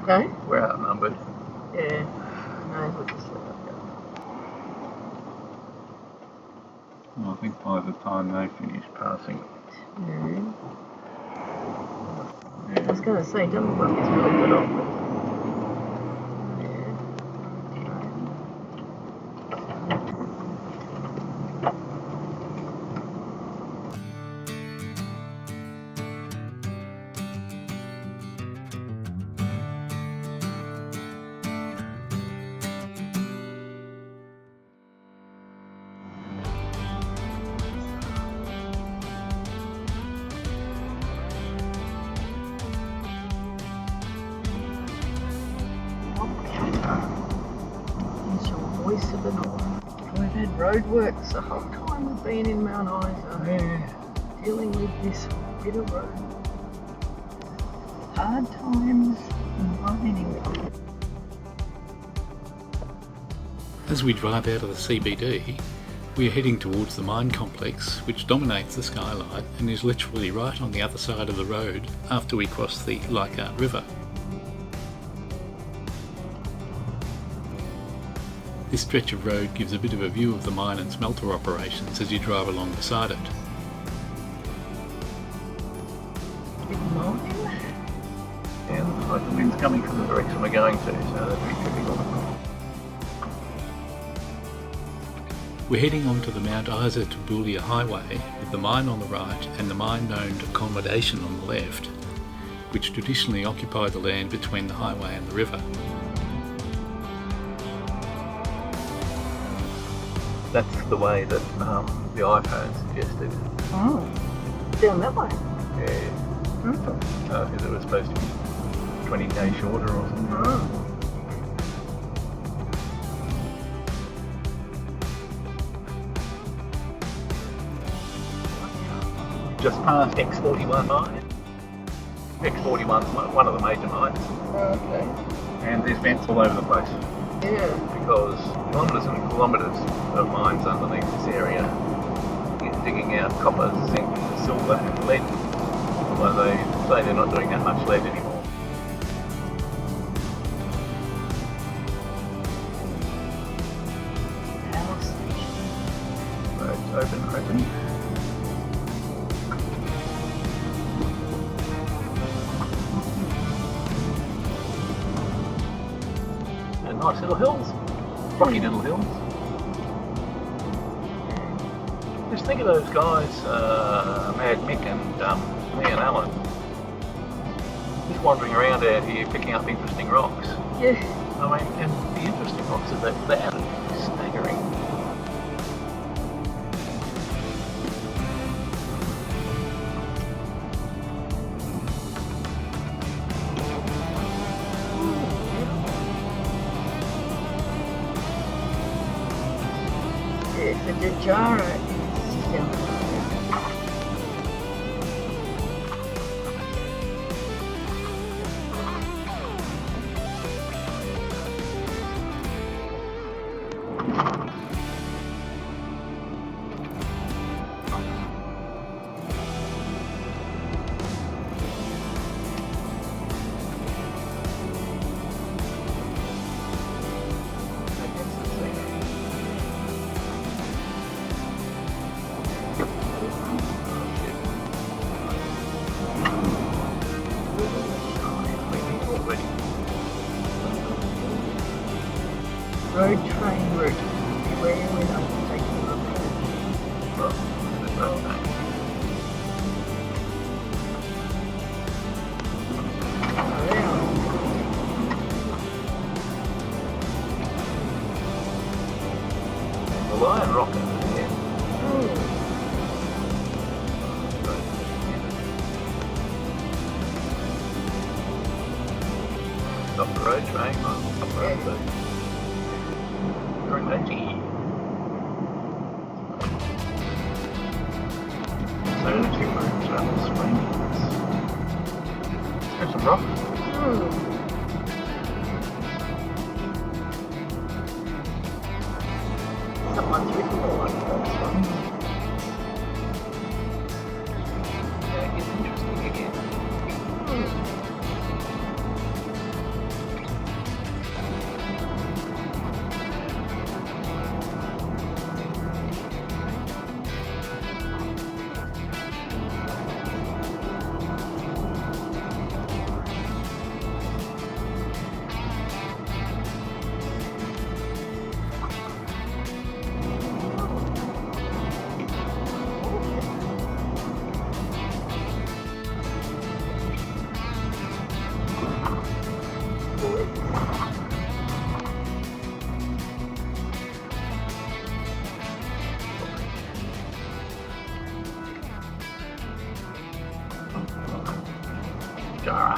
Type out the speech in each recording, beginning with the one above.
Okay. We're outnumbered. Yeah. No, we'll just let that go. Well, I think by the time they finish passing. Yeah. I was going to say, doesn't look like it's really good off. Here's your voice of the north. We've had roadworks the whole time we've been in Mount Isa. Yeah. Dealing with this bit of road. Hard times mining. As we drive out of the CBD, we are heading towards the mine complex, which dominates the skyline and is literally right on the other side of the road after we cross the Leichhardt River. This stretch of road gives a bit of a view of the mine and smelter operations as you drive along beside it. Big mine. Yeah, looks like the wind's coming from the direction we're going to, so that'd be typical. We're heading onto the Mount Isa to Boulia highway with the mine on the right and the mine-owned accommodation on the left, which traditionally occupy the land between the highway and the river. That's the way that the iPhone suggested. Oh, down that way. Yeah. Because it was supposed to be 20k shorter or something. Oh. Just past X41 mine. X41's one of the major mines, Okay. and there's vents all over the place Yeah. because kilometres and kilometres of mines underneath this area digging out copper, zinc, silver and lead. Although they say they're not doing that much lead anymore. Power station. Roads open. And nice little hills, rocky little hills. Just think of those guys, Mad Mick and Leon Allen, just wandering around out here picking up interesting rocks. Yeah. I mean, and the interesting rocks that they found is staggering. Yes, the Dejara is down there. Road train route. Where we're not taking the road. The Lion Rock over there. Stop the road train, stop the road train. You're in Benji. So the two roads around the spring. There's some rocks. Someone's written all like this one. Yeah, it gets interesting again. Jara.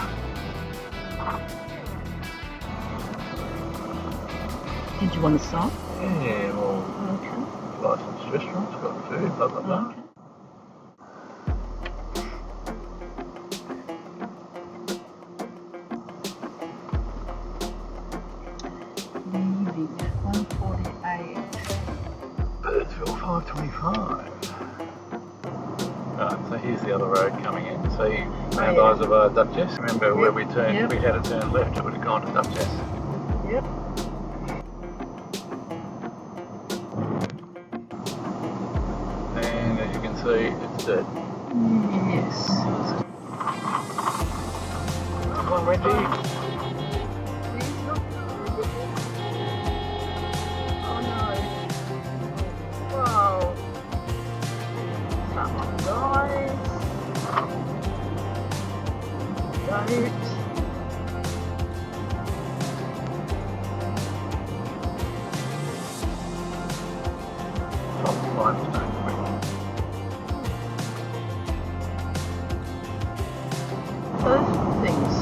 Did you want to stop? Yeah, well, Okay. licensed restaurants, got food, blah blah blah. Okay. Leaving at 1:48. Birdsville 525. Right, so here's the other road coming in. See Mount yeah. Isa Duchess. Remember where we turned? Yep. We had to turn left. It would have gone to Duchess. Yep. And as you can see, it's dead. Yes. Come on, Reggie. Oh no. Whoa. Someone dies. Don't. Top limestone quick. Those things.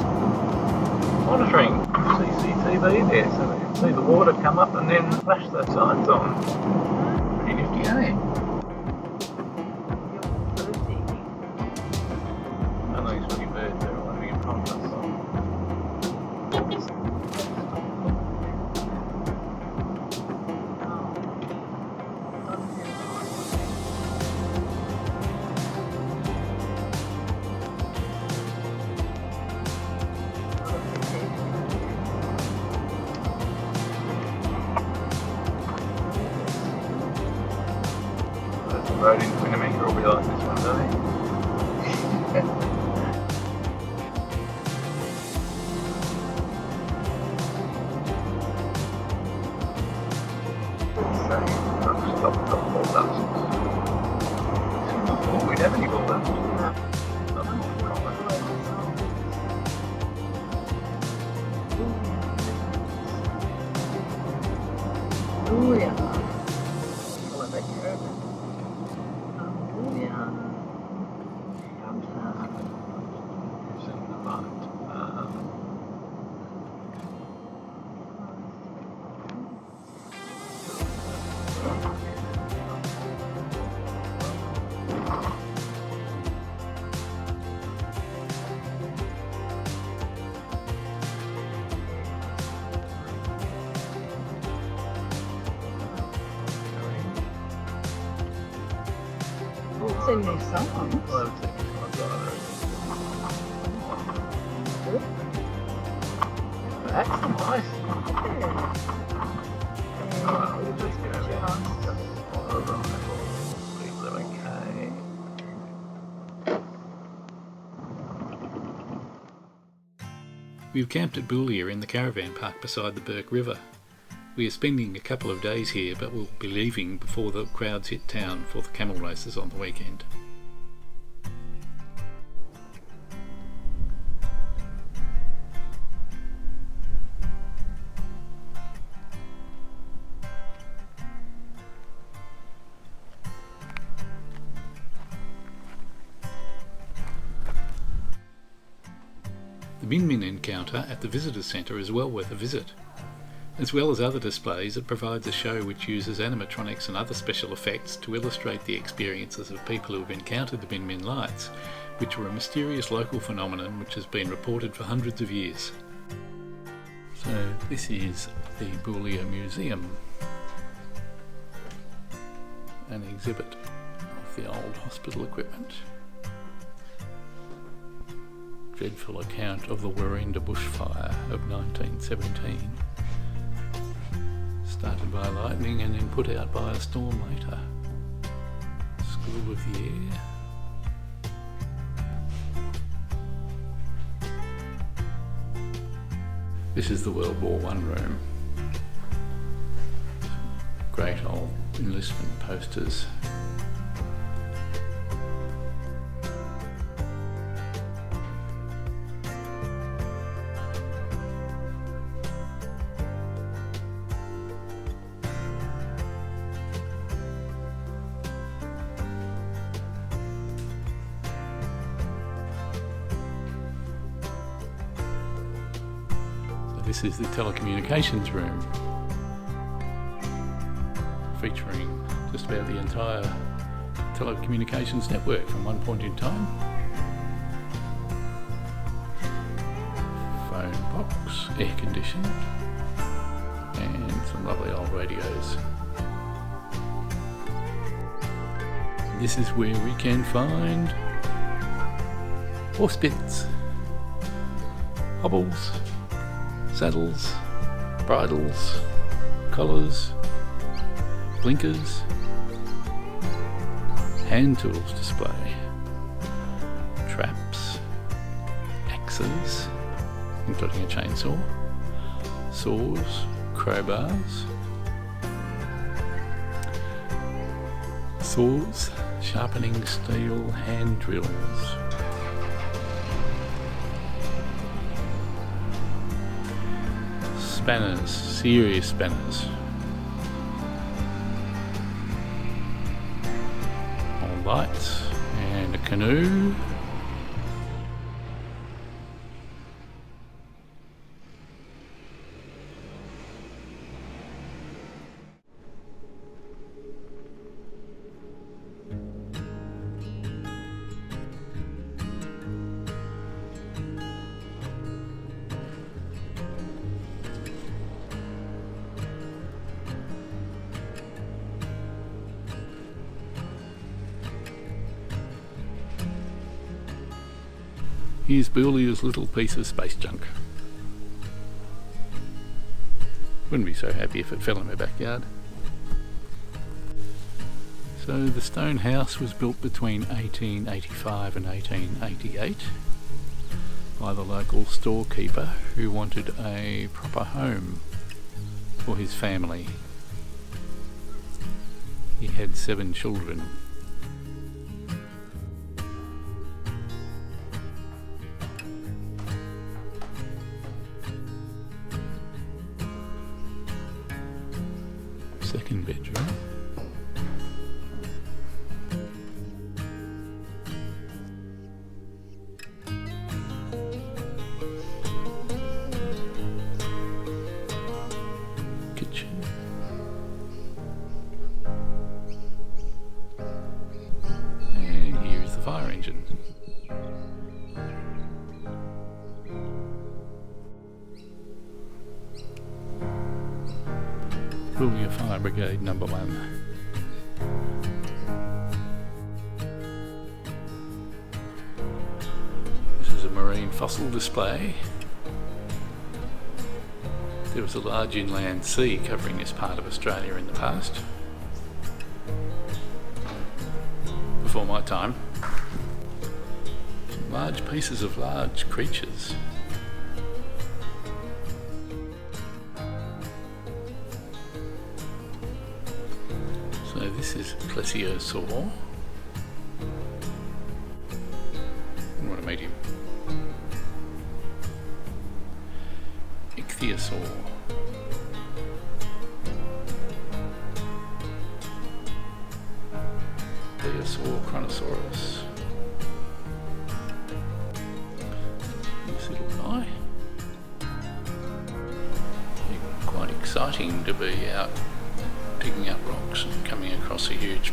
Monitoring CCTV there, so they can see the water come up and then flash the signs on. Pretty nifty, eh? I know these funny birds there, I think in front of us. There's a road into Winnemucca will be like this one, don't they? Stop all dust. Oh, we'd have any more dust. Boulia. Follow that curve. Boulia. Using the light. It's in these songs. I would think it's my brother. That's nice. Yeah. We'll just go there. Alright, 11k. We've camped at Boulia in the caravan park beside the Burke River. We are spending a couple of days here, but we'll be leaving before the crowds hit town for the camel races on the weekend. The Min Min encounter at the Visitor Centre is well worth a visit. As well as other displays, it provides a show which uses animatronics and other special effects to illustrate the experiences of people who have encountered the Min Min lights, which are a mysterious local phenomenon which has been reported for hundreds of years. So this is the Boulia Museum, an exhibit of the old hospital equipment. Dreadful account of the Warrinda bushfire of 1917. Started by lightning and then put out by a storm later. School of the Air. This is the World War I room. Great old enlistment posters. This is the telecommunications room, featuring just about the entire telecommunications network from one point in time. Phone box, air conditioned, and some lovely old radios. This is where we can find horse bits, hobbles, saddles, bridles, collars, blinkers, hand tools display, traps, axes, including a chainsaw, saws, crowbars, saws, sharpening steel hand drills, spanners, serious spanners, all lights, and a canoe. Here's Boulia's little piece of space junk. Wouldn't be so happy if it fell in my backyard. So the stone house was built between 1885 and 1888 by the local storekeeper who wanted a proper home for his family. He had 7 children. Second bedroom. Kitchen. And here is the fire engine. Boulia Fire Brigade number 1. This is a marine fossil display. There was a large inland sea covering this part of Australia in the past. Before my time. Some large pieces of large creatures. So this is plesiosaur. I want to meet him. Ichthyosaur. Plesiosaur chronosaurus. This little guy. Quite exciting to be out digging up rocks and coming across a huge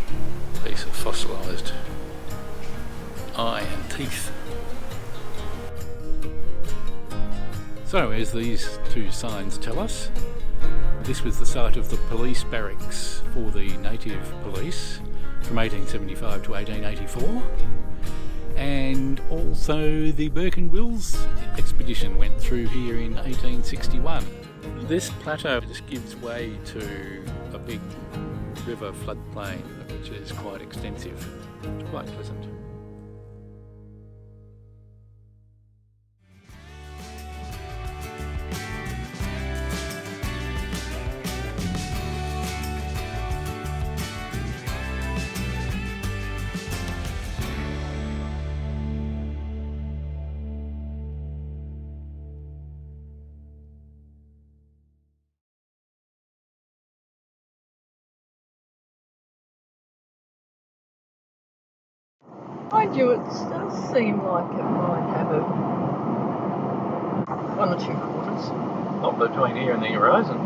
piece of fossilised eye and teeth. So, as these 2 signs tell us, this was the site of the police barracks for the native police from 1875 to 1884, and also the Burke and Wills expedition went through here in 1861. This plateau just gives way to a big river floodplain which is quite extensive. It's quite pleasant. Mind you, it does seem like it might have 1 or 2 quarters. distance, not between here and the horizon.